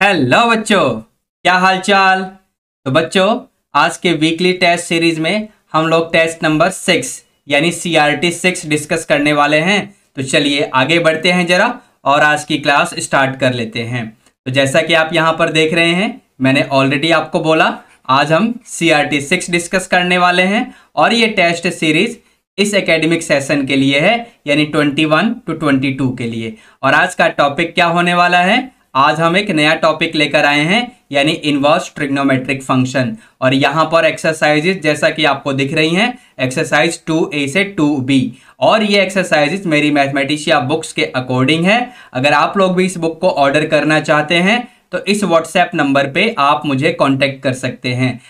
Hello बच्चों, क्या हाल चाल। तो बच्चों, आज के वीकली टेस्ट सीरीज में हम लोग टेस्ट नंबर 6 यानी CRT 6 डिस्कस करने वाले हैं। तो चलिए आगे बढ़ते हैं जरा और आज की क्लास स्टार्ट कर लेते हैं। तो जैसा कि आप यहाँ पर देख रहे हैं, मैंने ऑलरेडी आपको बोला आज हम CRT 6 डिस्कस करने वाले हैं और ये टेस्ट सीरीज इस एकेडमिक सेशन के लिए है, यानी 21 to 22 के लिए। और आज का टॉपिक क्या होने वाला है? आज हम एक नया टॉपिक लेकर आए हैं, यानी इनवर्स ट्रिग्नोमेट्रिक फंक्शन। और यहाँ पर एक्सरसाइजेज जैसा कि आपको दिख रही हैं, एक्सरसाइज 2A से 2B। और ये एक्सरसाइजेज मेरी मैथमेटिशिया बुक्स के अकॉर्डिंग है। अगर आप लोग भी इस बुक को ऑर्डर करना चाहते हैं तो इस व्हाट्सएप नंबर पे आप मुझे कांटेक्ट कर सकते हैं।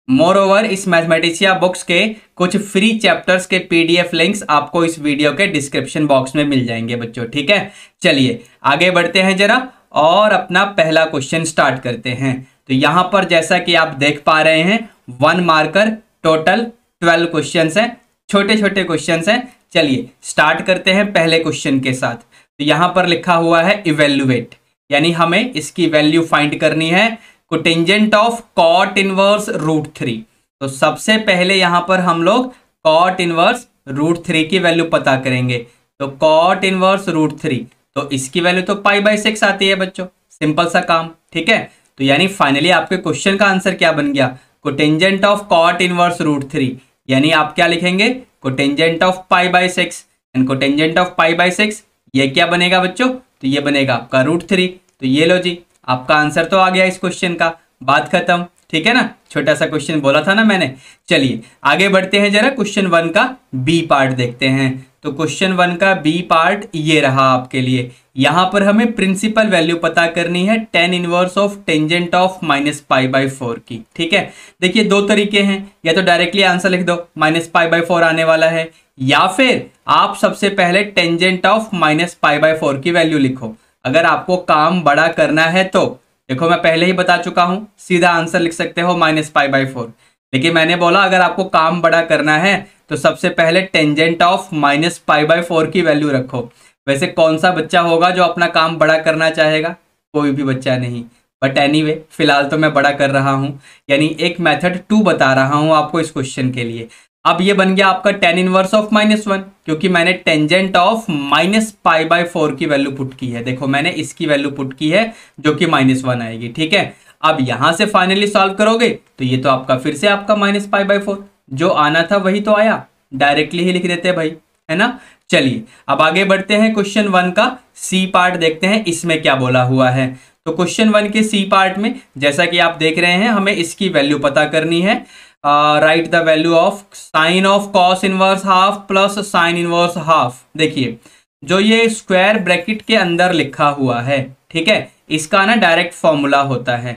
मोर ओवर इस मैथमेटिशिया बुक्स के कुछ फ्री चैप्टर्स के PDF लिंक्स आपको इस वीडियो के डिस्क्रिप्शन बॉक्स में मिल जाएंगे बच्चों, ठीक है। चलिए आगे बढ़ते हैं जरा और अपना पहला क्वेश्चन स्टार्ट करते हैं। तो यहां पर जैसा कि आप देख पा रहे हैं, 1 मार्कर टोटल 12 क्वेश्चंस हैं, छोटे छोटे क्वेश्चंस हैं। चलिए स्टार्ट करते हैं पहले क्वेश्चन के साथ। तो यहां पर लिखा हुआ है इवेल्युएट, यानी हमें इसकी वैल्यू फाइंड करनी है। Cotangent of cot inverse root 3। तो सबसे पहले यहां पर हम लोग कॉट इनवर्स रूट 3 की वैल्यू पता करेंगे। तो कॉट इनवर्स रूट 3, तो इसकी वैल्यू तो π/6 आती है बच्चों, सिंपल सा काम, ठीक है। तो यानी फाइनली आपके क्वेश्चन का आंसर क्या बन गया? Cotangent of cot inverse root 3, यानी आप क्या लिखेंगे? Cotangent of π/6। And cotangent of π/6 ये क्या बनेगा बच्चों? तो ये बनेगा आपका रूट 3। तो ये लो जी, आपका आंसर तो आ गया इस क्वेश्चन का, बात खत्म, ठीक है ना। छोटा सा क्वेश्चन बोला था ना मैंने। चलिए आगे बढ़ते हैं, जरा क्वेश्चन 1 का बी पार्ट देखते हैं। तो क्वेश्चन 1 का बी पार्ट ये रहा आपके लिए। यहां पर हमें प्रिंसिपल वैल्यू पता करनी है tan inverse of tangent of -π/4 की, ठीक है। देखिए दो तरीके हैं, या तो डायरेक्टली आंसर लिख दो -π/4 आने वाला है, या फिर आप सबसे पहले टेंजेंट ऑफ -π/4 की वैल्यू लिखो। अगर आपको काम बड़ा करना है तो देखो, मैं पहले ही बता चुका हूं, सीधा आंसर लिख सकते हो -π/4। लेकिन मैंने बोला अगर आपको काम बड़ा करना है तो सबसे पहले टेंजेंट ऑफ -π/4 की वैल्यू रखो। वैसे कौन सा बच्चा होगा जो अपना काम बड़ा करना चाहेगा? कोई भी बच्चा नहीं। बट एनीवे, फिलहाल तो मैं बड़ा कर रहा हूं, यानी एक मेथड 2 बता रहा हूं आपको इस क्वेश्चन के लिए। अब ये बन गया आपका tan इनवर्स ऑफ -1, क्योंकि मैंने टेंजेंट ऑफ -π/4 की वैल्यू पुट की है। देखो मैंने इसकी वैल्यू पुट की है जो कि -1 आएगी, ठीक है। अब यहां से फाइनली सॉल्व करोगे तो ये तो आपका फिर से आपका -π/4, जो आना था वही तो आया, डायरेक्टली ही लिख देते हैं भाई, है ना। चलिए अब आगे बढ़ते हैं, क्वेश्चन 1 का सी पार्ट देखते हैं, इसमें क्या बोला हुआ है। तो क्वेश्चन 1 के सी पार्ट में जैसा कि आप देख रहे हैं, हमें इसकी वैल्यू पता करनी है। Write the value of sine of cos inverse half plus sine inverse half. देखिए जो ये स्क्वायर ब्रैकेट के अंदर लिखा हुआ है, ठीक है, इसका ना डायरेक्ट फॉर्मूला होता है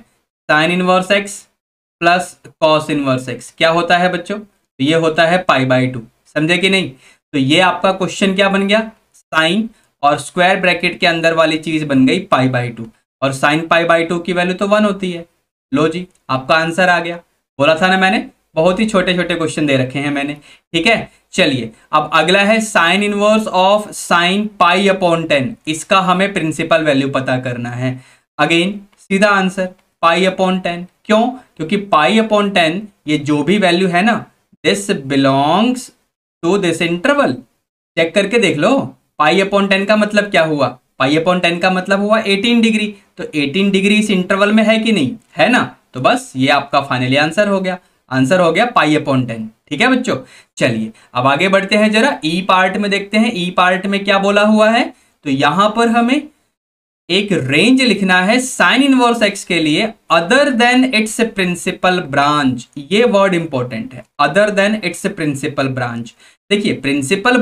sine inverse x plus cos inverse x। क्या होता है बच्चों? तो ये होता है π/2, समझे कि नहीं। तो ये आपका क्वेश्चन क्या बन गया? साइन और स्क्वायर ब्रैकेट के अंदर वाली चीज बन गई π/2, और साइन π/2 की वैल्यू तो 1 होती है। लो जी, आपका आंसर आ गया। बोला था ना मैंने, बहुत ही छोटे छोटे क्वेश्चन दे रखे हैं मैंने, ठीक है। चलिए अब अगला है साइन इनवर्स ऑफ साइन π/10। इसका हमें प्रिंसिपल वैल्यू पता करना है। अगेन सीधा आंसर π/10। क्यों? क्योंकि π/10 ये जो भी वैल्यू है ना, this belongs to this interval. Check करके देख लो, π/10 का मतलब क्या हुआ? π/10 का मतलब हुआ 18 डिग्री। तो 18 डिग्री इस इंटरवल में है कि नहीं? है ना। तो बस ये आपका फाइनली आंसर हो गया। आंसर हो गया π/10, ठीक है बच्चों। चलिए अब आगे बढ़ते हैं, जरा ई पार्ट में देखते हैं। ई पार्ट में क्या बोला हुआ है? तो यहां पर हमें एक रेंज लिखना है साइन इनवर्स x के लिए, other than it's principal branch. ये वर्ड इंपॉर्टेंट है, other than it's principal branch. देखिए प्रिंसिपल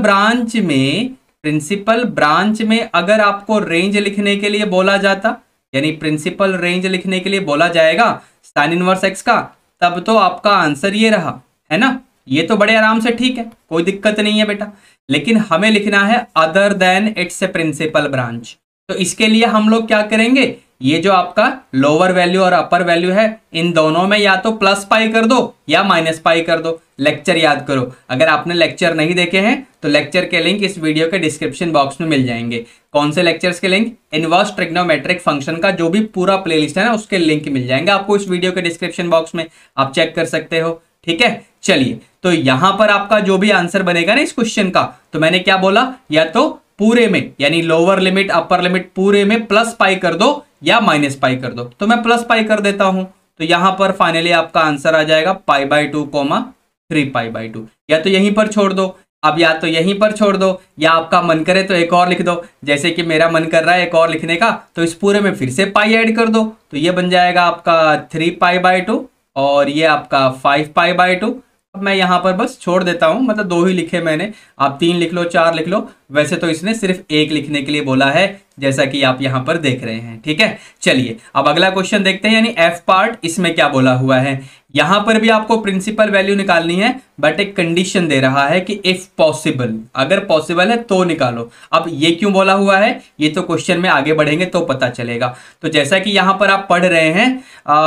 ब्रांच में अगर आपको रेंज लिखने के लिए बोला जाता, यानी प्रिंसिपल रेंज लिखने के लिए बोला जाएगा साइन इनवर्स x का, तब तो आपका आंसर ये रहा, है ना। ये तो बड़े आराम से ठीक है, कोई दिक्कत नहीं है बेटा। लेकिन हमें लिखना है other than it's principal branch. तो इसके लिए हम लोग क्या करेंगे? ये जो आपका लोअर वैल्यू और अपर वैल्यू है, इन दोनों में या तो प्लस पाई कर दो या माइनस पाई कर दो। लेक्चर याद करो, अगर आपने लेक्चर नहीं देखे हैं तो लेक्चर के लिंक इस वीडियो के डिस्क्रिप्शन बॉक्स में मिल जाएंगे। कौन से लेक्चर्स के लिंक? इनवर्स ट्रिग्नोमेट्रिक फंक्शन का जो भी पूरा प्लेलिस्ट है ना, उसके लिंक मिल जाएंगे आपको इस वीडियो के डिस्क्रिप्शन बॉक्स में, आप चेक कर सकते हो। ठीक है, चलिए, तो यहां पर आपका जो भी आंसर बनेगा ना इस क्वेश्चन का, तो मैंने क्या बोला, या तो पूरे में यानी लोअर लिमिट अपर लिमिट पूरे में प्लस पाई कर दो या माइनस पाई कर दो। तो मैं प्लस पाई कर देता हूं, तो यहां पर फाइनली आपका आंसर आ जाएगा π/2, 3 π/2। या तो यहीं पर छोड़ दो, अब या तो यहीं पर छोड़ दो या आपका मन करे तो एक और लिख दो, जैसे कि मेरा मन कर रहा है एक और लिखने का, तो इस पूरे में फिर से पाई ऐड कर दो, तो ये बन जाएगा आपका 3 π/2 और ये आपका 5 π/2। अब मैं यहाँ पर बस छोड़ देता हूँ, मतलब 2 ही लिखे मैंने, आप 3 लिख लो 4 लिख लो, वैसे तो इसने सिर्फ 1 लिखने के लिए बोला है, जैसा कि आप यहाँ पर देख रहे हैं। ठीक है, चलिए अब अगला क्वेश्चन देखते हैं, यानी एफ पार्ट, इसमें क्या बोला हुआ है। यहां पर भी आपको प्रिंसिपल वैल्यू निकालनी है, बट एक कंडीशन दे रहा है कि इफ पॉसिबल, अगर पॉसिबल है तो निकालो। अब ये क्यों बोला हुआ है, ये तो क्वेश्चन में आगे बढ़ेंगे तो पता चलेगा। तो जैसा कि यहां पर आप पढ़ रहे हैं,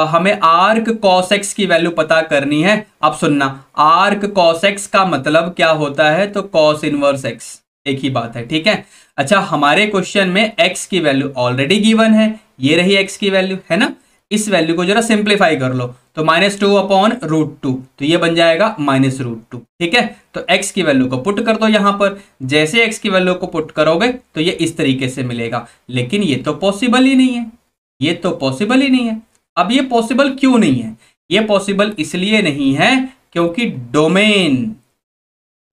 हमें आर्क कॉस एक्स की वैल्यू पता करनी है। अब सुनना, आर्क कॉस एक्स का मतलब क्या होता है, तो कॉस इनवर्स एक्स, एक ही बात है। ठीक है, अच्छा, हमारे क्वेश्चन में x की वैल्यू ऑलरेडी गिवन है, ये रही x की वैल्यू, है ना। इस वैल्यू को जरा सिंप्लीफाई कर लो, तो -2/√2, तो ये बन जाएगा -√2। ठीक है, तो x की वैल्यू को पुट कर दो यहां पर, जैसे x की वैल्यू को पुट करोगे तो ये इस तरीके से मिलेगा। लेकिन ये तो पॉसिबल ही नहीं है, ये तो पॉसिबल ही नहीं है। अब ये पॉसिबल क्यों नहीं है, ये पॉसिबल इसलिए नहीं है क्योंकि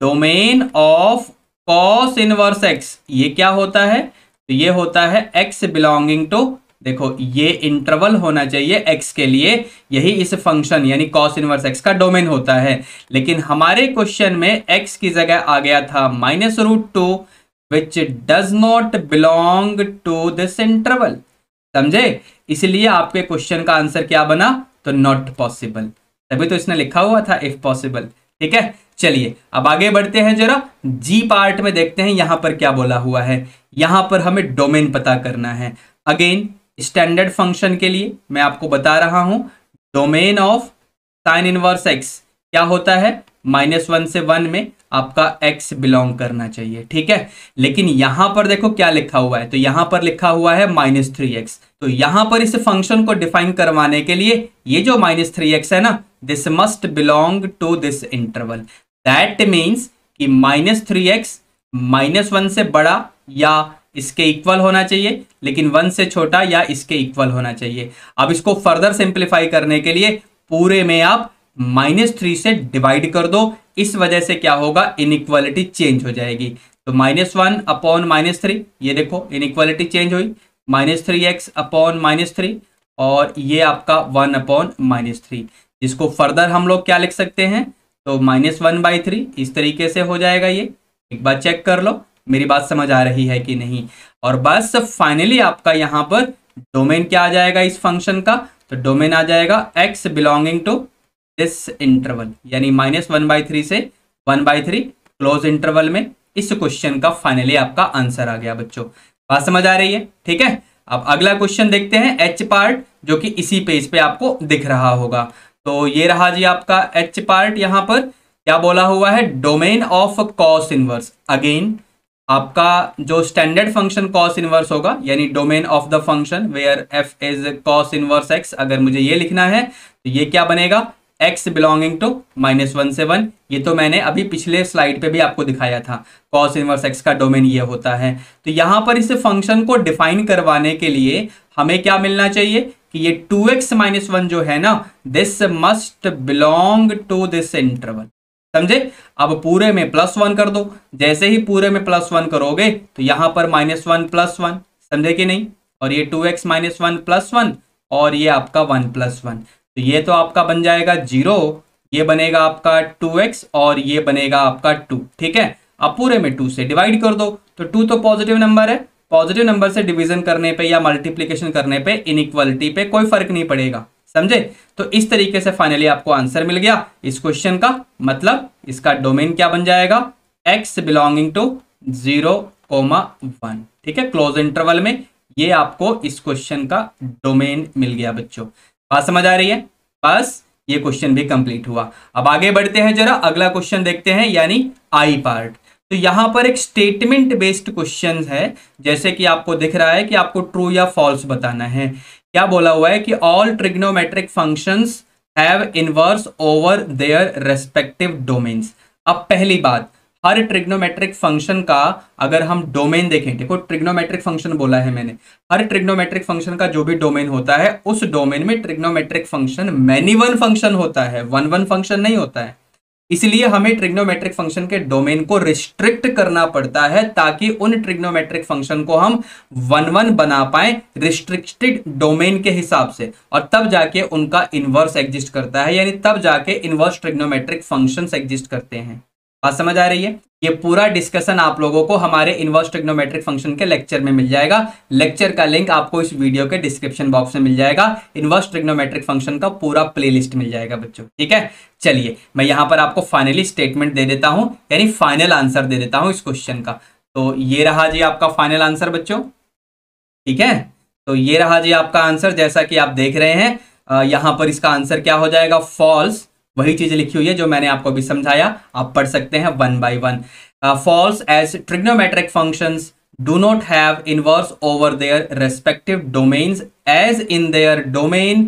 domain of cos inverse x ये क्या होता है, तो ये होता है x बिलोंगिंग टू, देखो ये इंटरवल होना चाहिए x के लिए, यही इस फंक्शन यानी कॉस इनवर्स x का डोमेन होता है। लेकिन हमारे क्वेश्चन में x की जगह आ गया था -√2 which does not belong to this interval, समझे। इसलिए आपके क्वेश्चन का आंसर क्या बना, तो नॉट पॉसिबल, तभी तो इसने लिखा हुआ था इफ पॉसिबल। ठीक है, चलिए अब आगे बढ़ते हैं, जरा जी पार्ट में देखते हैं यहां पर क्या बोला हुआ है। यहां पर हमें डोमेन पता करना है। अगेन स्टैंडर्ड फंक्शन के लिए मैं आपको बता रहा हूं, domain of sine inverse x क्या होता है, -1 से 1 में आपका x बिलोंग करना चाहिए। ठीक है, लेकिन यहां पर देखो क्या लिखा हुआ है, तो यहां पर लिखा हुआ है -3x। तो यहां पर इस फंक्शन को डिफाइन करवाने के लिए ये जो -3x है ना, this must belong to this interval. That means कि -3x -1 से बड़ा या इसके इक्वल होना चाहिए, लेकिन 1 से छोटा या इसके इक्वल होना चाहिए। अब इसको फर्दर सिंप्लीफाई करने के लिए पूरे में आप -3 से डिवाइड कर दो, इस वजह से क्या होगा, इनइक्वालिटी चेंज हो जाएगी। तो -1/-3, ये देखो इनइक्वालिटी चेंज हुई, -3x/-3 और ये आपका 1/-3, जिसको फर्दर हम लोग क्या लिख सकते हैं, तो -1/3 इस तरीके से हो जाएगा। ये एक बार चेक कर लो मेरी बात समझ आ रही है कि नहीं। और बस फाइनली आपका यहाँ पर डोमेन क्या आ जाएगा इस फंक्शन का, तो डोमेन आ जाएगा x belonging to this interval, यानी -1/3 से 1/3 क्लोज इंटरवल में। इस क्वेश्चन का फाइनली आपका आंसर आ गया बच्चों, बात समझ आ रही है। ठीक है, अब अगला क्वेश्चन देखते हैं एच पार्ट, जो कि इसी पेज पे आपको दिख रहा होगा। तो ये रहा जी आपका एच पार्ट। यहां पर क्या बोला हुआ है, domain of cos inverse. Again आपका जो स्टैंडर्ड फंक्शन कॉस इनवर्स होगा, यानी domain of the function where f is cos inverse x, अगर मुझे ये लिखना है तो ये क्या बनेगा, x बिलोंगिंग टू -1 से 1। ये तो मैंने अभी पिछले स्लाइड पे भी आपको दिखाया था, कॉस इनवर्स x का डोमेन ये होता है। तो यहां पर इस फंक्शन को डिफाइन करवाने के लिए हमें क्या मिलना चाहिए कि ये 2x - 1 जो है ना, this must belong to this interval, समझे। अब पूरे में +1 कर दो, जैसे ही पूरे में +1 करोगे तो यहां पर -1 + 1, समझे कि नहीं। और ये 2x - 1 + 1 और ये आपका 1 + 1, तो ये तो आपका बन जाएगा 0, ये बनेगा आपका 2x और ये बनेगा आपका 2। ठीक है, अब पूरे में 2 से डिवाइड कर दो, तो 2 तो पॉजिटिव नंबर है, पॉजिटिव नंबर से डिवीजन करने पे या मल्टीप्लीकेशन करने पे इनइक्वालिटी पे कोई फर्क नहीं पड़ेगा, समझे। तो इस तरीके से फाइनली आपको आंसर मिल गया इस क्वेश्चन का। मतलब इसका डोमेन क्या बन जाएगा, x बिलोंगिंग टू 0, 1। ठीक है, क्लोज इंटरवल में ये आपको इस क्वेश्चन का डोमेन मिल गया बच्चों। बात समझ आ रही है? बस ये क्वेश्चन भी कंप्लीट हुआ। अब आगे बढ़ते हैं, जरा अगला क्वेश्चन देखते हैं, यानी आई पार्ट। तो यहां पर एक स्टेटमेंट बेस्ड क्वेश्चन है, जैसे कि आपको दिख रहा है कि आपको ट्रू या फॉल्स बताना है। क्या बोला हुआ है कि all trigonometric functions have inverse over their respective domains. अब पहली बात, हर ट्रिग्नोमेट्रिक फंक्शन का अगर हम डोमेन देखें, देखो ट्रिग्नोमेट्रिक फंक्शन बोला है मैंने, हर ट्रिग्नोमेट्रिक फंक्शन का जो भी डोमेन होता है उस डोमेन में trigonometric function many one function होता है, वन वन फंक्शन नहीं होता है। इसलिए हमें ट्रिग्नोमेट्रिक फंक्शन के डोमेन को रिस्ट्रिक्ट करना पड़ता है ताकि उन ट्रिग्नोमेट्रिक फंक्शन को हम वन वन बना पाए रिस्ट्रिक्टेड डोमेन के हिसाब से, और तब जाके उनका इनवर्स एग्जिस्ट करता है, यानी तब जाके इनवर्स ट्रिग्नोमेट्रिक फंक्शंस एग्जिस्ट करते हैं। बात समझ आ रही है? ये पूरा डिस्कशन आप लोगों को हमारे इनवर्स ट्रिग्नोमेट्रिक फंक्शन के लेक्चर में मिल जाएगा। लेक्चर का लिंक आपको इस वीडियो के डिस्क्रिप्शन बॉक्स में मिल जाएगा। इनवर्स ट्रिग्नोमेट्रिक फंक्शन का पूरा प्लेलिस्ट मिल जाएगा बच्चों, ठीक है। चलिए मैं यहां पर आपको फाइनली स्टेटमेंट दे देता हूं, यानी फाइनल आंसर दे देता हूं इस क्वेश्चन का। तो ये रहा जी आपका फाइनल आंसर बच्चों, ठीक है। तो ये रहा जी आपका आंसर, जैसा कि आप देख रहे हैं यहां पर इसका आंसर क्या हो जाएगा, फॉल्स। वही चीज लिखी हुई है जो मैंने आपको अभी समझाया, आप पढ़ सकते हैं one by one. False as trigonometric functions do not have inverse over their respective domains as in their domain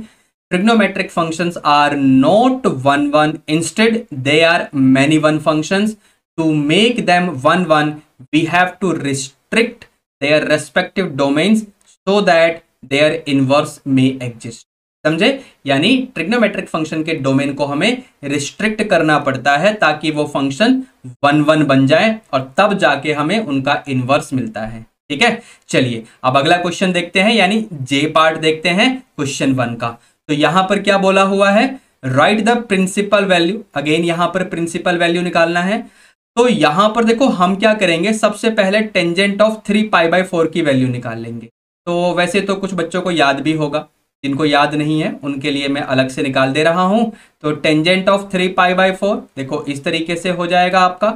trigonometric functions are not one one, instead they are many one functions. To make them one one we have to restrict their respective domains so that their inverse may exist. समझे? यानी trigonometric function के domain को हमें restrict करना पड़ता है ताकि वो फंक्शन वन वन बन जाए और तब जाके हमें उनका इनवर्स मिलता है, ठीक है। चलिए अब अगला क्वेश्चन देखते हैं, यानी जे पार्ट देखते हैं क्वेश्चन 1 का। तो यहां पर क्या बोला हुआ है, write the principal value. Again यहां पर प्रिंसिपल वैल्यू निकालना है। तो यहां पर देखो हम क्या करेंगे, सबसे पहले टेंजेंट ऑफ 3π/4 की वैल्यू निकाल लेंगे। तो वैसे तो कुछ बच्चों को याद भी होगा, जिनको याद नहीं है उनके लिए मैं अलग से निकाल दे रहा हूं। तो टेंजेंट ऑफ 3π/4 देखो इस तरीके से हो जाएगा आपका,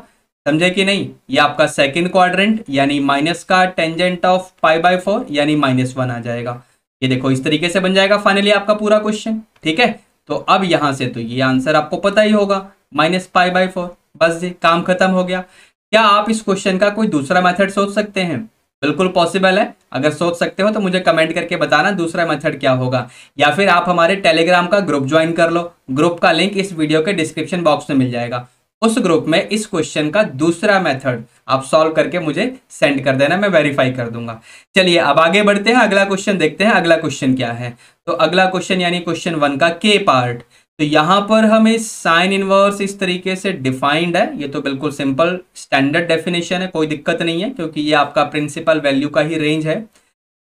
समझे कि नहीं। ये आपका सेकंड क्वाड्रेंट, यानी माइनस का टेंजेंट ऑफ π/4 यानी -1 आ जाएगा। ये देखो इस तरीके से बन जाएगा फाइनली आपका पूरा क्वेश्चन, ठीक है। तो अब यहां से तो ये आंसर आपको पता ही होगा, -π/4। बस जी काम खत्म हो गया। क्या आप इस क्वेश्चन का कोई दूसरा मेथड सोच सकते हैं? बिल्कुल पॉसिबल है। अगर सोच सकते हो तो मुझे कमेंट करके बताना दूसरा मेथड क्या होगा, या फिर आप हमारे टेलीग्राम का ग्रुप ज्वाइन कर लो। ग्रुप का लिंक इस वीडियो के डिस्क्रिप्शन बॉक्स में मिल जाएगा। उस ग्रुप में इस क्वेश्चन का दूसरा मेथड आप सॉल्व करके मुझे सेंड कर देना, मैं वेरीफाई कर दूंगा। चलिए अब आगे बढ़ते हैं, अगला क्वेश्चन देखते हैं। अगला क्वेश्चन क्या है, तो अगला क्वेश्चन यानी क्वेश्चन 1 का के पार्ट। तो यहां पर हमें साइन इनवर्स इस तरीके से डिफाइंड है। ये तो बिल्कुल सिंपल स्टैंडर्ड डेफिनेशन है, कोई दिक्कत नहीं है क्योंकि ये आपका प्रिंसिपल वैल्यू का ही रेंज है।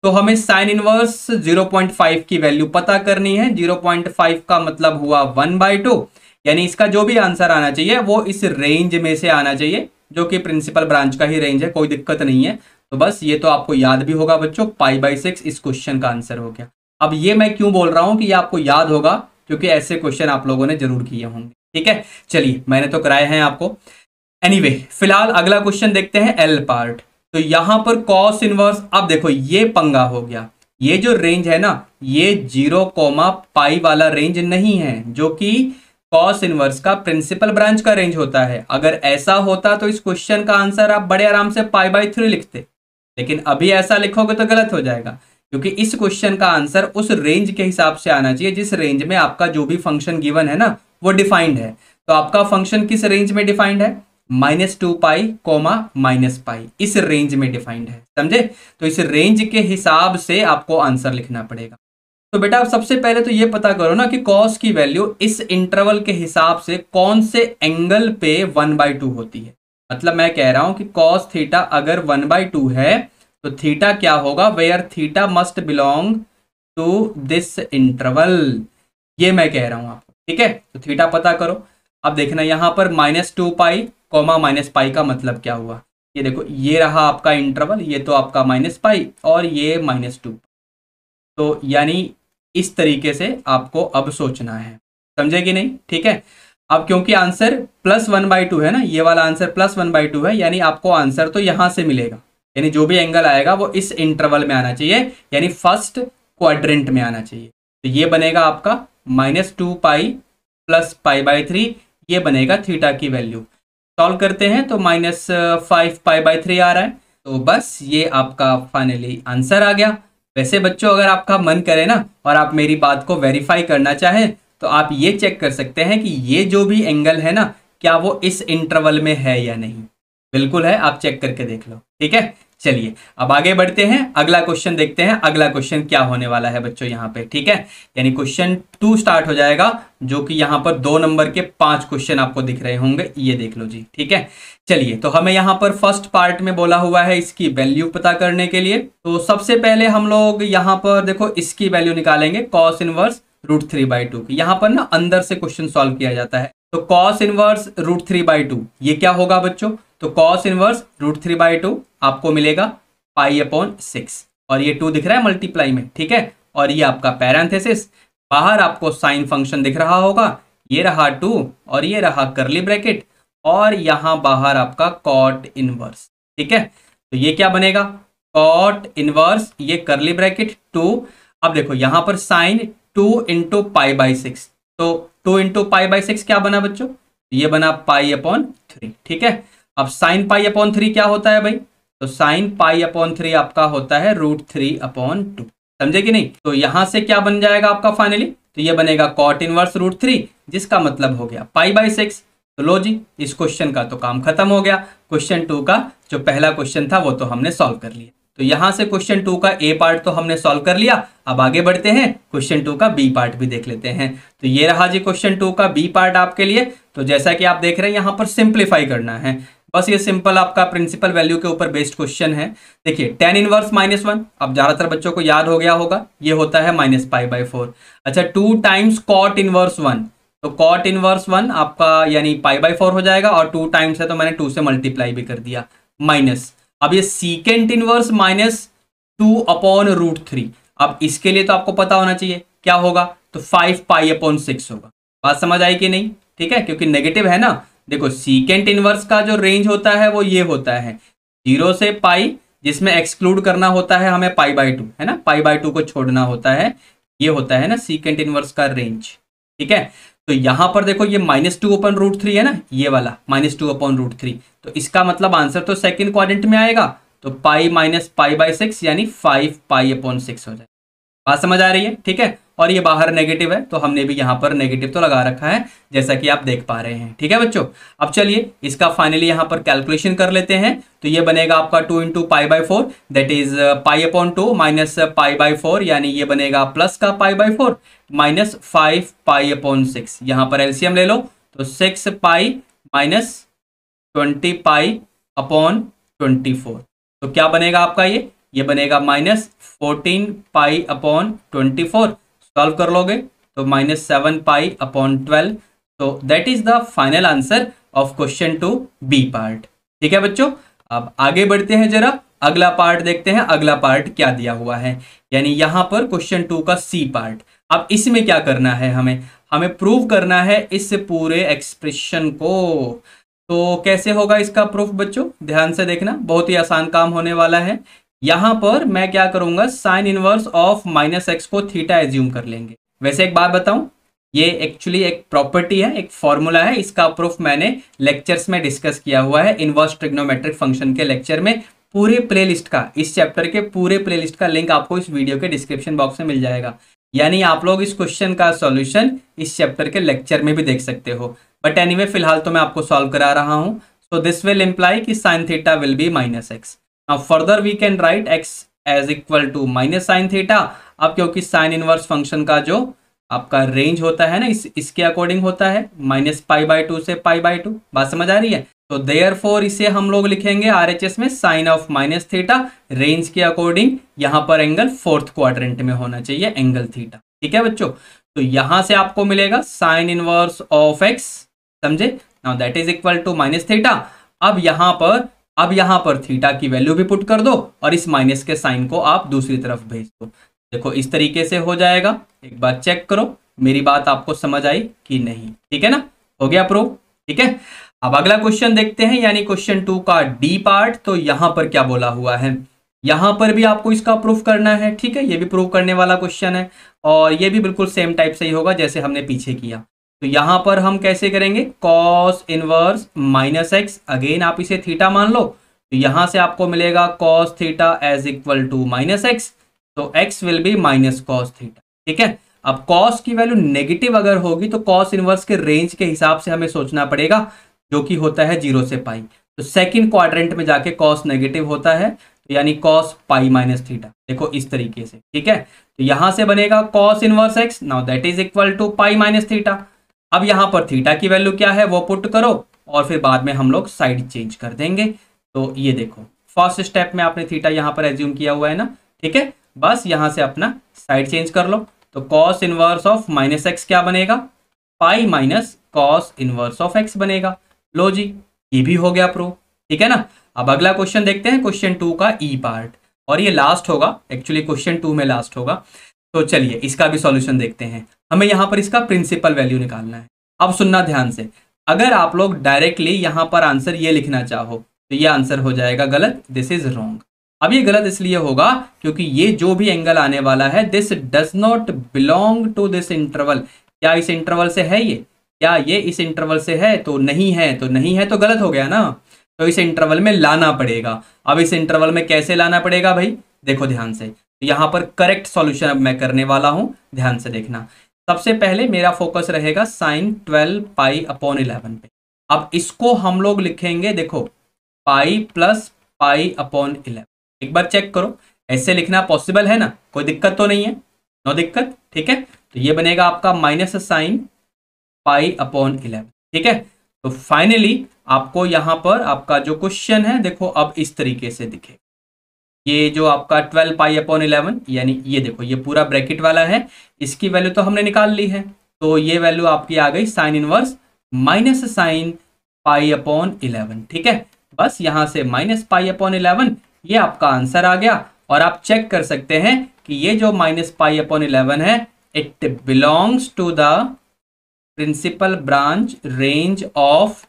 तो हमें साइन इनवर्स 0.5 की वैल्यू पता करनी है। 0.5 का मतलब हुआ 1/2, यानी इसका जो भी आंसर आना चाहिए वो इस रेंज में से आना चाहिए, जो कि प्रिंसिपल ब्रांच का ही रेंज है, कोई दिक्कत नहीं है। तो बस ये तो आपको याद भी होगा बच्चों, π/6 इस क्वेश्चन का आंसर हो गया। अब ये मैं क्यों बोल रहा हूं कि ये आपको याद होगा, क्योंकि ऐसे क्वेश्चन आप लोगों ने जरूर किए होंगे, ठीक है। चलिए मैंने तो कराए हैं आपको। एनीवे फिलहाल अगला क्वेश्चन देखते हैं एल पार्ट। तो यहां पर कॉस इनवर्स, अब देखो ये पंगा हो गया। ये जो रेंज है ना, ये 0, वाला रेंज नहीं है, जो कि कॉस इनवर्स का प्रिंसिपल ब्रांच का रेंज होता है। अगर ऐसा होता तो इस क्वेश्चन का आंसर आप बड़े आराम से π/3 लिखते, लेकिन अभी ऐसा लिखोगे तो गलत हो जाएगा, क्योंकि इस क्वेश्चन का आंसर उस रेंज के हिसाब से आना चाहिए जिस रेंज में आपका जो भी फंक्शन गिवन है ना वो डिफाइंड है। तो आपका फंक्शन किस रेंज में डिफाइंड है, -2π, -π, इस रेंज में डिफाइंड है, समझे। तो इस रेंज के हिसाब से आपको आंसर लिखना पड़ेगा। तो बेटा सबसे पहले तो ये पता करो ना कि कॉस की वैल्यू इस इंटरवल के हिसाब से कौन से एंगल पे 1/2 होती है। मतलब मैं कह रहा हूं कि कॉस थीटा अगर 1/2 है तो थीटा क्या होगा, where theta must belong to this interval, ये मैं कह रहा हूं आपको, ठीक है। तो थीटा पता करो। अब देखना यहां पर -2π, -π का मतलब क्या हुआ, ये देखो ये रहा आपका इंटरवल, ये तो आपका -π और ये -2। तो यानी इस तरीके से आपको अब सोचना है, समझे कि नहीं, ठीक है। अब क्योंकि आंसर +1/2 है ना, ये वाला आंसर +1/2 है, यानी आपको आंसर तो यहां से मिलेगा, यानी जो भी एंगल आएगा वो इस इंटरवल में आना चाहिए, यानी फर्स्ट क्वाड्रेंट में आना चाहिए। तो ये बनेगा आपका -2 पाई प्लस π/3, ये बनेगा थीटा की वैल्यू। सॉल्व करते हैं तो -5 π/3 आ रहा है। तो बस ये आपका फाइनली आंसर आ गया। वैसे बच्चों अगर आपका मन करे ना और आप मेरी बात को वेरीफाई करना चाहें तो आप ये चेक कर सकते हैं कि ये जो भी एंगल है ना, क्या वो इस इंटरवल में है या नहीं। बिल्कुल है, आप चेक करके देख लो। ठीक है, चलिए अब आगे बढ़ते हैं, अगला क्वेश्चन देखते हैं। अगला क्वेश्चन क्या होने वाला है बच्चों यहाँ पे, ठीक है, यानी क्वेश्चन 2 स्टार्ट हो जाएगा, जो कि यहाँ पर 2 नंबर के 5 क्वेश्चन आपको दिख रहे होंगे, ये देख लो जी। ठीक है, चलिए तो हमें यहाँ पर फर्स्ट पार्ट में बोला हुआ है इसकी वैल्यू पता करने के लिए। तो सबसे पहले हम लोग यहाँ पर देखो इसकी वैल्यू निकालेंगे, cos इनवर्स √3/2 की। यहाँ पर ना अंदर से क्वेश्चन सॉल्व किया जाता है। तो cos इनवर्स √3/2 ये क्या होगा बच्चों, तो cos इनवर्स √3/2 आपको मिलेगा π/6, और ये 2 दिख रहा है मल्टीप्लाई में। ठीक है, और ये आपका पैरेंथेसिस, बाहर आपको साइन फंक्शन दिख रहा होगा, ये रहा 2 और ये रहा करली ब्रैकेट, और यहां बाहर आपका कॉट इनवर्स। ठीक है, तो ये क्या बनेगा, कॉट इनवर्स, ये करली ब्रैकेट 2। अब देखो यहां पर साइन 2 × π/6, तो 2 × π/6 क्या बना बच्चों, ये बना π/3। ठीक है, अब साइन π/3 क्या होता है भाई, तो साइन π/3 आपका होता है √3/2। समझे कि नहीं। तो यहां से क्या बन जाएगा आपका फाइनली, तो ये बनेगा कॉट इनवर्स √3, जिसका मतलब हो गया π/6। तो लो जी, इस क्वेश्चन का तो काम खत्म हो गया। क्वेश्चन 2 का जो पहला क्वेश्चन था वो तो हमने सॉल्व कर लिया। तो यहां से क्वेश्चन 2 का ए पार्ट तो हमने सॉल्व कर लिया। अब आगे बढ़ते हैं, क्वेश्चन 2 का बी पार्ट भी देख लेते हैं। तो ये रहा जी क्वेश्चन 2 का बी पार्ट आपके लिए। तो जैसा कि आप देख रहे हैं यहाँ पर सिंप्लीफाई करना है, बस ये सिंपल आपका प्रिंसिपल वैल्यू के ऊपर बेस्ड क्वेश्चन है। देखिए tan इनवर्स -1, अब ज्यादातर बच्चों को याद हो गया होगा, ये होता है -π/4। अच्छा 2 टाइम्स कॉट इनवर्स 1, तो कॉट इनवर्स 1 आपका यानी π/4 हो जाएगा, और 2 टाइम्स है तो मैंने 2 से मल्टीप्लाई भी कर दिया, माइनस। अब ये सीकेंट इनवर्स -2/√3, अब इसके लिए तो आपको पता होना चाहिए क्या होगा, तो 5π/6 होगा। बात समझ आई कि नहीं। ठीक है, क्योंकि नेगेटिव है ना। देखो सीकेंट इनवर्स का जो रेंज होता है वो ये होता है 0 से पाई, जिसमें एक्सक्लूड करना होता है हमें π/2, है ना, π/2 को छोड़ना होता है, ये होता है ना सीकेंट इनवर्स का रेंज। ठीक है, तो यहां पर देखो ये -2/√3 है ना, ये वाला -2/√3, तो इसका मतलब आंसर तो सेकंड क्वाड्रेंट में आएगा, तो पाई माइनस π/6 यानी 5π/6 हो जाए। बात समझ आ रही है। ठीक है, और ये बाहर नेगेटिव है तो हमने भी यहाँ पर नेगेटिव तो लगा रखा है, जैसा कि आप देख पा रहे हैं। ठीक है बच्चों, अब चलिए इसका फाइनली यहाँ पर कैलकुलेशन कर लेते हैं। तो ये बनेगा आपका 2 × π/4, दैट इज π/2 माइनस π/4, यानी ये बनेगा प्लस का π/4 माइनस 5π/6। यहाँ पर एलसीएम ले लो, तो 6π माइनस 20π/24, तो क्या बनेगा आपका, ये बनेगा -14π/24। सॉल्व कर लोगे तो -7π/12। तो that is the final answer of question 2 B part. ठीक है बच्चों, अब आगे बढ़ते हैं, जरा अगला पार्ट देखते हैं। अगला पार्ट क्या दिया हुआ है, यानी यहां पर क्वेश्चन 2 का सी पार्ट। अब इसमें क्या करना है, हमें प्रूव करना है इस पूरे एक्सप्रेशन को। तो कैसे होगा इसका प्रूफ बच्चों, ध्यान से देखना, बहुत ही आसान काम होने वाला है। यहां पर मैं क्या करूंगा, साइन इनवर्स ऑफ -x को थीटा एज्यूम कर लेंगे। वैसे एक बात बताऊं, ये एक्चुअली एक प्रॉपर्टी है, एक फॉर्मूला है, इसका प्रूफ मैंने लेक्चर्स में डिस्कस किया हुआ है, इनवर्स ट्रिग्नोमेट्रिक फंक्शन के लेक्चर में। पूरे प्लेलिस्ट का, इस चैप्टर के पूरे प्लेलिस्ट का लिंक आपको इस वीडियो के डिस्क्रिप्शन बॉक्स में मिल जाएगा। यानी आप लोग इस क्वेश्चन का सॉल्यूशन इस चैप्टर के लेक्चर में भी देख सकते हो। बट एनीवे फिलहाल तो मैं आपको सॉल्व करा रहा हूं। सो दिस विल इम्प्लाई कि sine theta will be -x। Now further we can write x as equal to minus sin theta। अब क्योंकि साइन इनवर्स फंक्शन का जो आपका रेंज होता है ना, इसके अकॉर्डिंग होता है -π/2 से π/2। बात समझ आ रही है। तो देयरफॉर इसे हम लोग लिखेंगे RHS में साइन ऑफ -θ, रेंज के अकॉर्डिंग यहाँ पर एंगल 4th क्वाड्रेंट में होना चाहिए, एंगल थीटा। ठीक है बच्चों, तो यहां से आपको मिलेगा साइन इनवर्स ऑफ x, समझे। Now that is equal to -θ। अब यहां पर थीटा की वैल्यू भी पुट कर दो, और इस माइनस के साइन को आप दूसरी तरफ भेज दो। देखो इस तरीके से हो जाएगा। एक बार चेक करो मेरी बात आपको समझ आई कि नहीं। ठीक है ना, हो गया प्रूफ। ठीक है, अब अगला क्वेश्चन देखते हैं, यानी क्वेश्चन 2 का डी पार्ट। तो यहां पर क्या बोला हुआ है, यहां पर भी आपको इसका प्रूफ करना है। ठीक है, ये भी प्रूफ करने वाला क्वेश्चन है और ये भी बिल्कुल सेम टाइप से ही होगा जैसे हमने पीछे किया। तो यहां पर हम कैसे करेंगे, cos inverse minus x, again आप इसे थीटा मान लो, तो यहां से आपको मिलेगा cos theta as equal to minus x, तो x will be minus cos theta. ठीक है, अब कॉस की वैल्यू नेगेटिव अगर होगी तो कॉस इनवर्स के रेंज के हिसाब से हमें सोचना पड़ेगा, जो कि होता है 0 से पाई। तो सेकंड क्वाड्रेंट में जाके कॉस नेगेटिव होता है, तो यानी कॉस पाई माइनस थीटा, देखो इस तरीके से। ठीक है, तो यहां से बनेगा cos inverse x, now that is equal to pi minus theta. अब यहां पर थीटा की वैल्यू क्या है वो पुट करो और फिर बाद में हम लोग साइड चेंज कर देंगे। तो ये देखो फर्स्ट स्टेप में आपने थीटा यहां पर एज्यूम किया हुआ है ना। ठीक है, बस यहां से अपना साइड चेंज कर लो, तो cos inverse of minus x क्या बनेगा, pi minus cos inverse of x बनेगा। लो जी, ये भी हो गया प्रूफ। ठीक है ना, अब अगला क्वेश्चन देखते हैं, क्वेश्चन 2 का ई पार्ट, और ये लास्ट होगा, एक्चुअली क्वेश्चन 2 में लास्ट होगा। तो चलिए इसका भी सॉल्यूशन देखते हैं। हमें यहां पर इसका प्रिंसिपल वैल्यू निकालना है। अब सुनना ध्यान से, अगर आप लोग डायरेक्टली यहां पर आंसर ये लिखना चाहो तो ये आंसर हो जाएगा गलत, दिस इज रॉन्ग। अब ये गलत इसलिए होगा क्योंकि ये जो भी एंगल आने वाला है, this does not belong to this interval. क्या इस इंटरवल से है ये, क्या ये इस इंटरवल से है, तो नहीं है, तो नहीं है तो गलत हो गया ना, तो इस इंटरवल में लाना पड़ेगा। अब इस इंटरवल में कैसे लाना पड़ेगा भाई, देखो ध्यान से, तो यहां पर करेक्ट सॉल्यूशन अब मैं करने वाला हूं, ध्यान से देखना। सबसे पहले मेरा फोकस रहेगा साइन 12 पाई अपॉन 11 पे। अब इसको हम लोग लिखेंगे, देखो पाई प्लस पाई अपॉन 11। एक बार चेक करो, ऐसे लिखना पॉसिबल है ना, कोई दिक्कत तो नहीं है, नो दिक्कत। ठीक है, तो ये बनेगा आपका माइनस साइन पाई अपॉन 11। ठीक है, तो फाइनली आपको यहां पर आपका जो क्वेश्चन है देखो अब इस तरीके से दिखे, ये जो आपका 12 पाई अपॉन 11, यानी ये देखो ये पूरा ब्रैकेट वाला है, इसकी वैल्यू तो हमने निकाल ली है, तो ये वैल्यू आपकी आ गई sine inverse minus sine pi upon 11। ठीक है, बस यहां से माइनस पाई अपॉन 11 ये आपका आंसर आ गया। और आप चेक कर सकते हैं कि ये जो माइनस पाई अपॉन 11 है, it belongs to the principal branch range of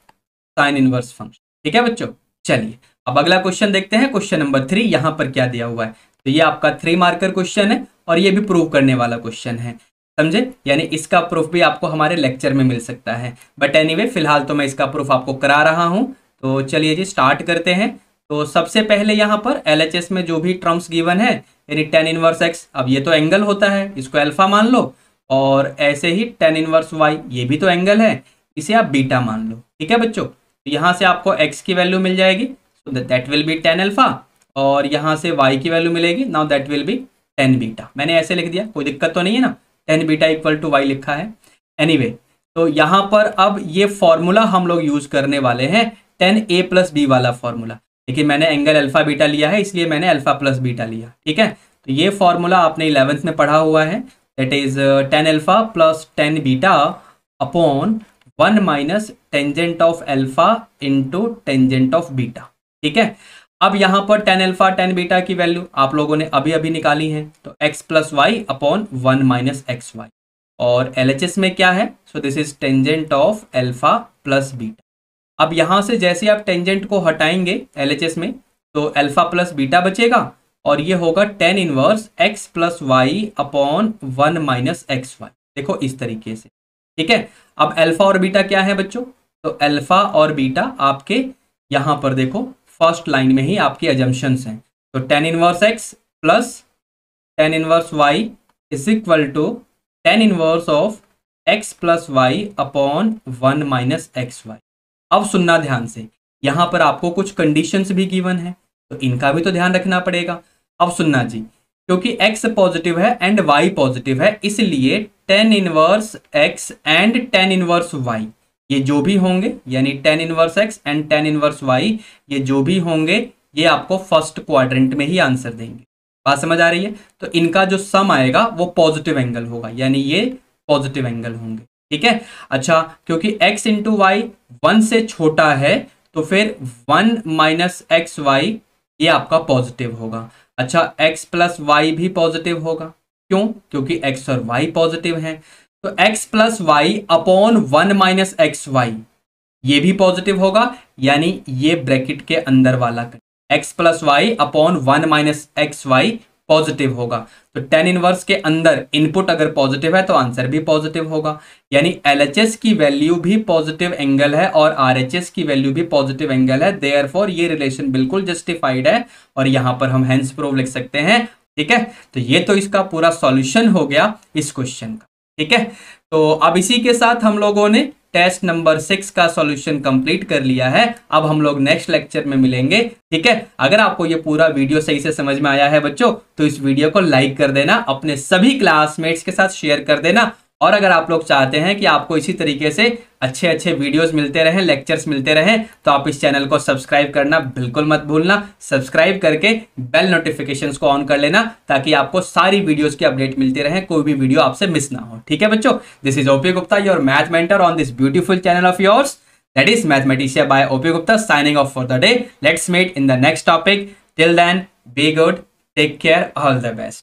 sine inverse function. ठीक है बच्चों, चलिए अब अगला क्वेश्चन देखते हैं, क्वेश्चन नंबर 3। यहां पर क्या दिया हुआ है, तो ये आपका 3 मार्कर क्वेश्चन है और ये भी प्रूव करने वाला क्वेश्चन है, समझे, यानी इसका प्रूफ भी आपको हमारे लेक्चर में मिल सकता है। बट एनीवे फिलहाल तो मैं इसका प्रूफ आपको करा रहा हूं। तो चलिए जी स्टार्ट करते हैं। तो सबसे पहले यहाँ पर LHS में जो भी टर्म्स गिवन है, यानी tan इनवर्स x, अब ये तो एंगल होता है, इसको अल्फा मान लो, और ऐसे ही tan इनवर्स y, ये भी तो एंगल है, इसे आप बीटा मान लो। ठीक है बच्चों, तो यहाँ से आपको x की वैल्यू मिल जाएगी, so that will be tan alpha, और यहाँ से y की वैल्यू मिलेगी, now that will be tan beta. मैंने ऐसे लिख दिया, कोई दिक्कत तो नहीं है ना, tan beta equal to y लिखा है। एनीवे तो यहाँ पर अब ये फॉर्मूला हम लोग यूज करने वाले हैं tan a प्लस बी वाला फॉर्मूला। देखिए मैंने एंगल अल्फा बीटा लिया है, इसलिए मैंने अल्फा प्लस बीटा लिया। ठीक है, तो ये फॉर्मूला आपने 11th में पढ़ा हुआ है, that is tan alpha plus tan beta upon 1 minus tangent of alpha into tangent of beta. ठीक है, अब यहाँ पर tan अल्फा tan बीटा की वैल्यू आप लोगों ने अभी अभी निकाली है, तो x plus y upon 1 minus x y, और LHS में क्या है, so this is tangent of alpha plus beta. अब यहां से जैसे आप टेंजेंट को हटाएंगे LHS में, तो अल्फा प्लस बीटा बचेगा, और ये होगा tan inverse x plus y upon 1 minus x y, देखो इस तरीके से। ठीक है, अब अल्फा और बीटा क्या है बच्चों, तो अल्फा और बीटा आपके यहां पर देखो फर्स्ट लाइन में ही आपकी अजम्पशंस हैं, तो tan inverse x plus tan inverse y is equal to tan inverse of x plus y upon 1 minus x y. अब सुनना ध्यान से, यहां पर आपको कुछ कंडीशंस भी गिवन है, तो इनका भी तो ध्यान रखना पड़ेगा। अब सुनना जी, क्योंकि x पॉजिटिव है एंड y पॉजिटिव है, इसलिए tan inverse x and tan inverse y ये जो भी होंगे, यानी tan inverse x and tan inverse y ये जो भी होंगे, ये आपको फर्स्ट क्वाड्रेंट में ही आंसर देंगे। बात समझ आ रही है, तो इनका जो सम आएगा वो पॉजिटिव एंगल होगा, यानी ये पॉजिटिव एंगल होंगे। ठीक है, अच्छा क्योंकि x इंटू वाई 1 से छोटा है, तो फिर 1 माइनस एक्स वाई ये आपका पॉजिटिव होगा। अच्छा x प्लस वाई भी पॉजिटिव होगा, क्यों, क्योंकि x और y पॉजिटिव हैं, तो x plus y upon 1 minus x y ये भी पॉजिटिव होगा, यानी ये ब्रैकेट के अंदर वाला x plus y upon 1 minus x y positive होगा। तो tan इनवर्स के अंदर इनपुट अगर पॉजिटिव है तो आंसर भी पॉजिटिव होगा, यानी LHS की वैल्यू भी पॉजिटिव एंगल है और RHS की वैल्यू भी पॉजिटिव एंगल है। देयरफॉर ये रिलेशन बिल्कुल जस्टिफाइड है और यहां पर हम हेंस प्रूव लिख सकते हैं। ठीक है, तो ये तो इसका पूरा सॉल्यूशन हो गया इस क्वेश्चन का। ठीक है, तो अब इसी के साथ हम लोगों ने टेस्ट नंबर 6 का सॉल्यूशन कंप्लीट कर लिया है। अब हम लोग नेक्स्ट लेक्चर में मिलेंगे। ठीक है, अगर आपको ये पूरा वीडियो सही से समझ में आया है बच्चों, तो इस वीडियो को लाइक कर देना, अपने सभी क्लासमेट्स के साथ शेयर कर देना। और अगर आप लोग चाहते हैं कि आपको इसी तरीके से अच्छे अच्छे वीडियोस मिलते रहें, लेक्चर्स मिलते रहें, तो आप इस चैनल को सब्सक्राइब करना बिल्कुल मत भूलना। सब्सक्राइब करके बेल नोटिफिकेशंस को ऑन कर लेना ताकि आपको सारी वीडियोस की अपडेट मिलती रहे, कोई भी वीडियो आपसे मिस ना हो। ठीक है बच्चों, this is OP Gupta, your math mentor on this beautiful channel of yours, that is Mathematicia by OP Gupta, signing off for the day. Let's meet in the next topic. Till then, be good, take care, all the best.